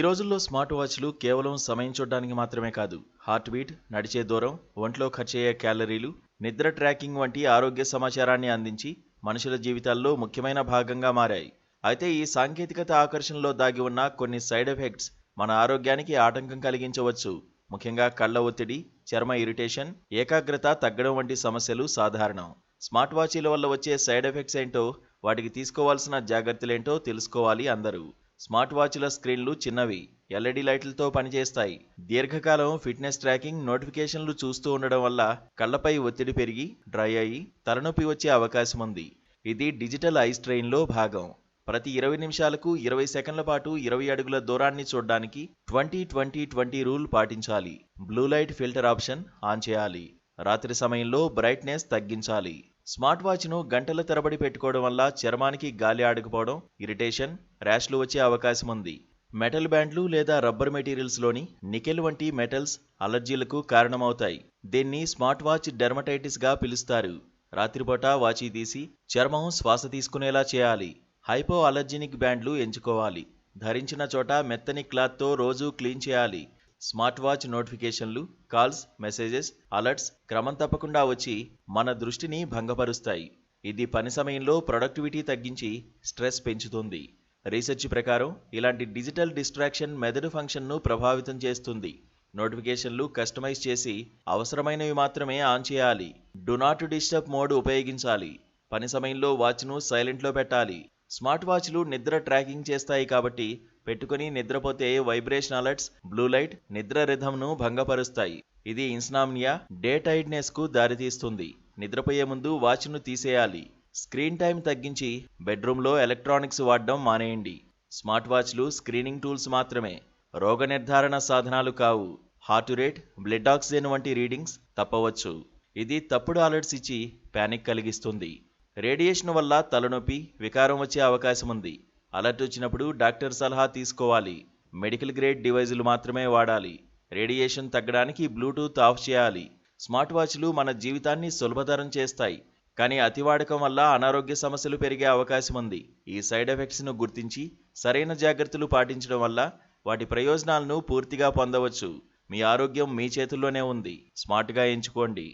ఈ రోజుల్లో స్మార్ట్ వాచ్లు కేవలం సమయం చూడడానికి మాత్రమే కాదు, హార్ట్ బీట్, నడిచే దూరం, ఒంట్లో ఖర్చయ్యే క్యాలరీలు, నిద్ర ట్రాకింగ్ వంటి ఆరోగ్య సమాచారాన్ని అందించి మనుషుల జీవితాల్లో ముఖ్యమైన భాగంగా మారాయి. అయితే ఈ సాంకేతికత ఆకర్షణలో దాగి ఉన్న కొన్ని సైడ్ ఎఫెక్ట్స్ మన ఆరోగ్యానికి ఆటంకం కలిగించవచ్చు. ముఖ్యంగా కళ్ళ ఒత్తిడి, చర్మ ఇరిటేషన్, ఏకాగ్రత తగ్గడం వంటి సమస్యలు సాధారణం. స్మార్ట్ వాచీల వల్ల వచ్చే సైడ్ ఎఫెక్ట్స్ ఏంటో, వాటికి తీసుకోవాల్సిన జాగ్రత్తలేంటో తెలుసుకోవాలి అందరూ. స్మార్ట్ వాచ్ల స్క్రీన్లు చిన్నవి, ఎల్ఈడి లైట్లతో పనిచేస్తాయి. దీర్ఘకాలం ఫిట్నెస్ ట్రాకింగ్ నోటిఫికేషన్లు చూస్తూ ఉండడం వల్ల కళ్ళపై ఒత్తిడి పెరిగి డ్రై అయ్యి తలనొప్పి వచ్చే అవకాశం ఉంది. ఇది డిజిటల్ ఐ స్ట్రెయిన్లో భాగం. ప్రతి 20 నిమిషాలకు 20 సెకండ్ల పాటు 20 అడుగుల దూరాన్ని చూడడానికి 20-20-20 రూల్ పాటించాలి. Blue light filter option on చేయాలి. రాత్రి సమయంలో బ్రైట్నెస్ తగ్గించాలి. స్మార్ట్ వాచ్ను గంటల తరబడి పెట్టుకోవడం వల్ల చర్మానికి గాలి ఆడకపోవడం, ఇరిటేషన్, ర్యాష్లు వచ్చే అవకాశం ఉంది. మెటల్ బ్యాండ్లు లేదా రబ్బర్ మెటీరియల్స్లోని నికెల్ వంటి మెటల్స్ అలర్జీలకు కారణమవుతాయి. దీన్ని స్మార్ట్ వాచ్ డెర్మటైటిస్గా పిలుస్తారు. రాత్రిపూట వాచీ తీసి చర్మం శ్వాస తీసుకునేలా చేయాలి. హైపో అలర్జెనిక్ బ్యాండ్లు ఎంచుకోవాలి. ధరించిన చోట మెత్తని క్లాత్తో రోజూ క్లీన్ చేయాలి. స్మార్ట్ వాచ్ నోటిఫికేషన్లు, కాల్స్, మెసేజెస్, అలర్ట్స్ క్రమం తప్పకుండా వచ్చి మన దృష్టిని భంగపరుస్తాయి. ఇది పని సమయంలో ప్రొడక్టివిటీ తగ్గించి స్ట్రెస్ పెంచుతుంది. రీసెర్చ్ ప్రకారం ఇలాంటి డిజిటల్ డిస్ట్రాక్షన్ మెదడు ఫంక్షన్ను ప్రభావితం చేస్తుంది. నోటిఫికేషన్లు కస్టమైజ్ చేసి అవసరమైనవి మాత్రమే ఆన్ చేయాలి. డు నాట్ డిస్టర్బ్ మోడ్ ఉపయోగించాలి. పని సమయంలో వాచ్ను సైలెంట్లో పెట్టాలి. స్మార్ట్ వాచ్లు నిద్ర ట్రాకింగ్ చేస్తాయి కాబట్టి పెట్టుకుని నిద్రపోతే వైబ్రేషన్ అలర్ట్స్, బ్లూ లైట్ నిద్ర రిథంను భంగపరుస్తాయి. ఇది ఇన్స్నామ్నియా, డే టైర్డ్నెస్కు దారితీస్తుంది. నిద్రపోయే ముందు వాచ్ను తీసేయాలి. స్క్రీన్ టైం తగ్గించి బెడ్రూమ్లో ఎలక్ట్రానిక్స్ వాడడం మానేయండి. స్మార్ట్ వాచ్లు స్క్రీనింగ్ టూల్స్ మాత్రమే, రోగ నిర్ధారణ సాధనాలు కావు. హార్ట్ రేట్, బ్లడ్ ఆక్సిజన్ వంటి రీడింగ్స్ తప్పవచ్చు. ఇది తప్పుడు అలర్ట్స్ ఇచ్చి ప్యానిక్ కలిగిస్తుంది. రేడియేషన్ వల్ల తలనొప్పి, వికారం వచ్చే అవకాశం ఉంది. అలర్ట్ వచ్చినప్పుడు డాక్టర్ సలహా తీసుకోవాలి. మెడికల్ గ్రేడ్ డివైజులు మాత్రమే వాడాలి. రేడియేషన్ తగ్గడానికి బ్లూటూత్ ఆఫ్ చేయాలి. స్మార్ట్ వాచ్లు మన జీవితాన్ని సులభతరం చేస్తాయి, కానీ అతివాడకం వల్ల అనారోగ్య సమస్యలు పెరిగే అవకాశం ఉంది. ఈ సైడ్ ఎఫెక్ట్స్ను గుర్తించి సరైన జాగ్రత్తలు పాటించడం వల్ల వాటి ప్రయోజనాలను పూర్తిగా పొందవచ్చు. మీ ఆరోగ్యం మీ చేతుల్లోనే ఉంది. స్మార్ట్గా ఎంచుకోండి.